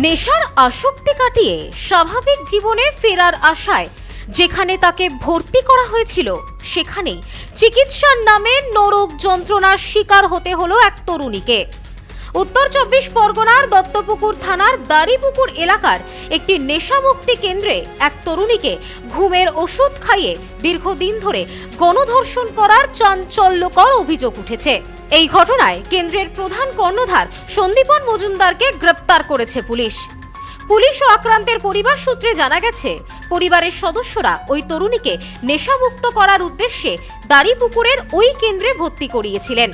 নেশার আসক্তি কাটিয়ে স্বাভাবিক জীবনে ফেরার আশায় যেখানে তাকে ভর্তি করা হয়েছিল সেখানেই চিকিৎসার নামে নরক যন্ত্রণার শিকার হতে হলো এক তরুণীকে। উত্তর ২৪ পরগনার দত্তপুকুর থানার দাড়িপুকুর এলাকার একটি নেশামুক্তি কেন্দ্রে এক তরুণীকে ঘুমের ওষুধ খাইয়ে দীর্ঘদিন ধরে গণধর্ষণ করার চাঞ্চল্যকর অভিযোগ উঠেছে। এই ঘটনায় কেন্দ্রের প্রধান কর্ণধার সন্দীপন মজুমদারকে গ্রেপ্তার করেছে পুলিশ। পুলিশ ও আক্রান্তের পরিবার সূত্রে জানা গেছে, পরিবারের সদস্যরা ওই তরুণীকে নেশামুক্ত করার উদ্দেশ্যে দাড়িপুকুরের ওই কেন্দ্রে ভর্তি করিয়েছিলেন।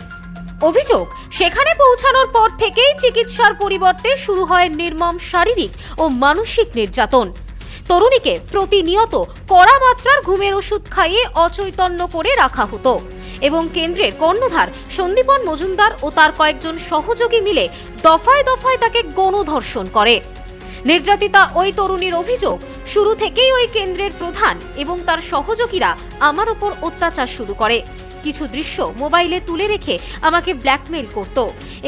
অভিযোগ, সেখানে পৌঁছানোর পর থেকেই চিকিৎসার পরিবর্তে শুরু হয় নির্মম শারীরিক ও মানসিক নির্যাতন। তরুণীকে প্রতিনিয়ত কড়া মাত্রার ঘুমের ওষুধ খাইয়ে অচৈতন্য করে রাখা হতো এবং কেন্দ্রের কর্ণধার সন্দীপন মজুমদার ও তার কয়েকজন সহযোগী মিলে দফায় দফায় তাকে গণধর্ষণ করে। নির্যাতিতা ওই তরুণীর অভিযোগ, শুরু থেকেই ওই কেন্দ্রের প্রধান এবং তার সহযোগীরা আমার উপর অত্যাচার শুরু করে। কিছু দৃশ্য মোবাইলে তুলে রেখে আমাকে ব্ল্যাকমেইল করত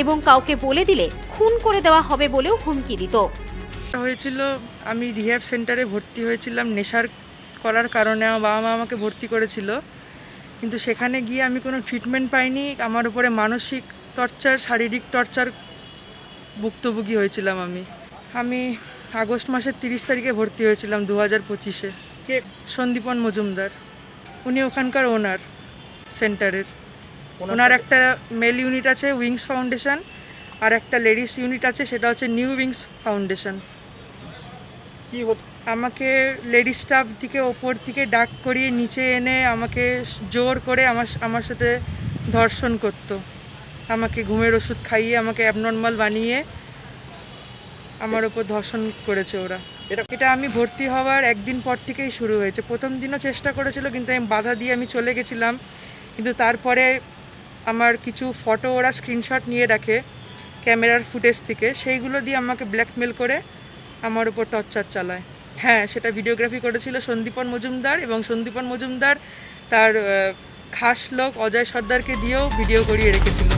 এবং কাউকে বলে দিলে খুন করে দেওয়া হবে বলেও হুমকি দিত। হয়েছিল, আমি রিহ্যাব সেন্টারে ভর্তি হয়েছিলাম নেশার করার কারণে। আমার বাবা মা আমাকে ভর্তি করেছিল, কিন্তু সেখানে গিয়ে আমি কোনো ট্রিটমেন্ট পাইনি। আমার উপরে মানসিক টর্চার, শারীরিক টর্চার ভুক্তভোগী হয়েছিলাম। আমি আগস্ট মাসের 30 তারিখে ভর্তি হয়েছিলাম 2025-এ। কে? সন্দীপন মজুমদার, উনি ওখানকার ওনার সেন্টারের। ওনার একটা মেল ইউনিট আছে উইংস ফাউন্ডেশন, আর একটা লেডিস ইউনিট আছে, সেটা হচ্ছে নিউ উইংস ফাউন্ডেশন। কি হতো? আমাকে লেডিস স্টাফ থেকে ওপর থেকে ডাক করিয়ে নিচে এনে আমাকে জোর করে আমার সাথে ধর্ষণ করতো। আমাকে ঘুমের ওষুধ খাইয়ে আমাকে অ্যাবনর্মাল বানিয়ে আমার ওপর ধর্ষণ করেছে ওরা। এটা আমি ভর্তি হওয়ার একদিন পর থেকেই শুরু হয়েছে। প্রথম দিনও চেষ্টা করেছিল, কিন্তু আমি বাধা দিয়ে আমি চলে গেছিলাম। কিন্তু তারপরে আমার কিছু ফটো ওরা স্ক্রিনশট নিয়ে রাখে ক্যামেরার ফুটেজ থেকে, সেইগুলো দিয়ে আমাকে ব্ল্যাকমেল করে আমার উপর টর্চার চালায়। হ্যাঁ, সেটা ভিডিওগ্রাফি করেছিল সন্দীপন মজুমদার, এবং সন্দীপন মজুমদার তার খাস লোক অজয় সর্দারকে দিয়েও ভিডিও করিয়ে রেখেছিল।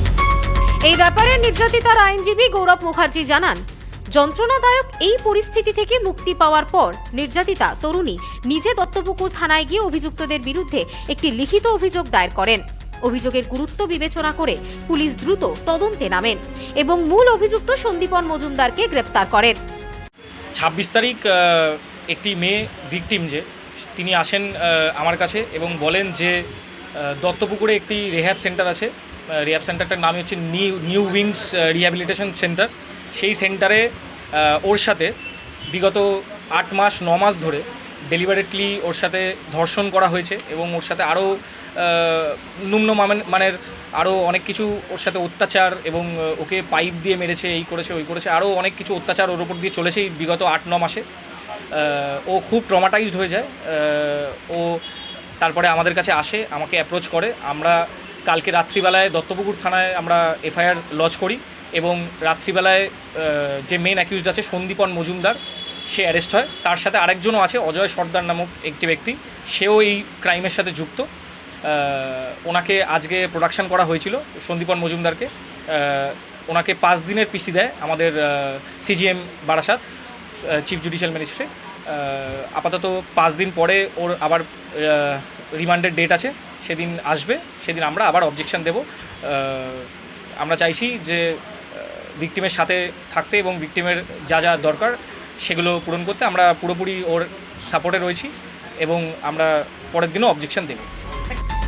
এই ব্যাপারে নির্যাতিতার আইনজীবী গৌরব মুখার্জি জানান, যন্ত্রণাদায়ক এই পরিস্থিতি থেকে মুক্তি পাওয়ার পর নির্যাতিতা তরুণী নিজে দত্তপুকুর থানায় গিয়ে অভিযুক্তদের বিরুদ্ধে একটি লিখিত অভিযোগ দায়ের করেন। অভিযোগের গুরুত্ব বিবেচনা করে পুলিশ দ্রুত তদন্তে নামেন এবং মূল অভিযুক্ত সন্দীপন মজুমদারকে গ্রেপ্তার করেন। 26 তারিখ একটি মেয়ে ভিকটিম তিনি আসেন আমার কাছে এবং বলেন যে দত্তপুকুরে একটি রিহ্যাব সেন্টার আছে। রিহ্যাব সেন্টারটার নাম হচ্ছে নিউ উইংস রিহ্যাবিলিটেশন সেন্টার। সেই সেন্টারে ওর সাথে বিগত 8 মাস 9 মাস ধরে ডেলিবারেটলি ওর সাথে ধর্ষণ করা হয়েছে এবং ওর সাথে আরও নিম্ন মানের আরও অনেক কিছু ওর সাথে অত্যাচার, এবং ওকে পাইপ দিয়ে মেরেছে, এই করেছে ওই করেছে, আরও অনেক কিছু অত্যাচার ওর উপর দিয়ে চলেছে বিগত 8-9 মাসে। ও খুব ট্রমাটাইজড হয়ে যায়। ও তারপরে আমাদের কাছে আসে, আমাকে অ্যাপ্রোচ করে। আমরা কালকে রাত্রিবেলায় দত্তপুকুর থানায় আমরা এফআইআর লজ করি এবং রাত্রিবেলায় যে মেন অ্যাকিউজড আছে সন্দীপন মজুমদার, সে অ্যারেস্ট হয়। তার সাথে আরেকজনও আছে, অজয় সর্দার নামক একটি ব্যক্তি, সেও এই ক্রাইমের সাথে যুক্ত। ওনাকে আজকে প্রোডাকশন করা হয়েছিল, সন্দীপন মজুমদারকে। ওনাকে 5 দিনের পিসি দেয় আমাদের CGM Barasat, chief judicial magistrate. আপাতত 5 দিন পরে ওর আবার রিমান্ডের ডেট আছে, সেদিন আসবে, সেদিন আমরা আবার অবজেকশন দেব। আমরা চাইছি যে ভিকটিমের সাথে থাকতে এবং ভিকটিমের যা যা দরকার সেগুলো পূরণ করতে। আমরা পুরোপুরি ওর সাপোর্টে রয়েছি এবং আমরা পরের দিনও অবজেকশন দেব।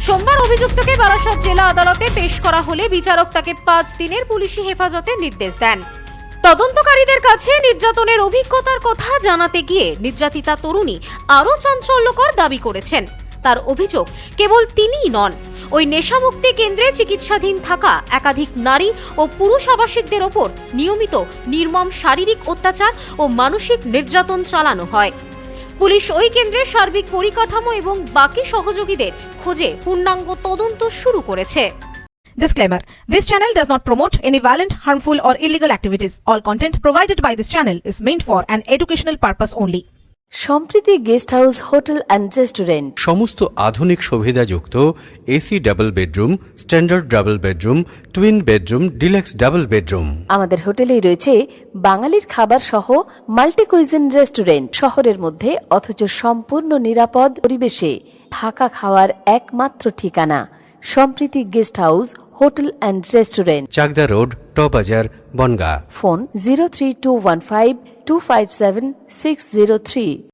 সোমবার অভিযুক্তকে বারাসাত জেলা আদালতে পেশ করা হলে বিচারক তাকে 5 দিনের পুলিশি হেফাজতের নির্দেশ দেন। তদন্তকারীদের কাছে নির্যাতনের অভিজ্ঞতার কথা জানাতে গিয়ে নির্যাতিতা তরুণী আরও চাঞ্চল্যকর দাবি করেছেন। তার অভিযোগ, কেবল তিনিই নন, ওই নেশামুক্তি কেন্দ্রে চিকিৎসাধীন থাকা একাধিক নারী ও পুরুষ আবাসিকদের ওপর নিয়মিত নির্মম শারীরিক অত্যাচার ও মানসিক নির্যাতন চালানো হয়। পুলিশ ওই কেন্দ্রের সার্বিক পরিকাঠামো এবং বাকি সহযোগীদের খোঁজে পূর্ণাঙ্গ তদন্ত শুরু করেছে। Disclaimer: This channel does not promote any violent, harmful or illegal activities. All content provided by this channel is meant for an educational purpose only. Sampriti guest house hotel and restaurant. সমস্ত আধুনিক সুবিধাযুক্ত AC double bedroom, standard double bedroom, twin bedroom, deluxe double bedroom. আমাদের হোটেলেই রয়েছে বাঙালির খাবার সহ multi cuisine restaurant. শহরের মধ্যে অথচ সম্পূর্ণ নিরাপদ পরিবেশে থাকা খাওয়ার একমাত্র ঠিকানা Sampriti guest house hotel and restaurant. Chakdah road, টবাজার, বনগাঁ। ফোন 03215257603।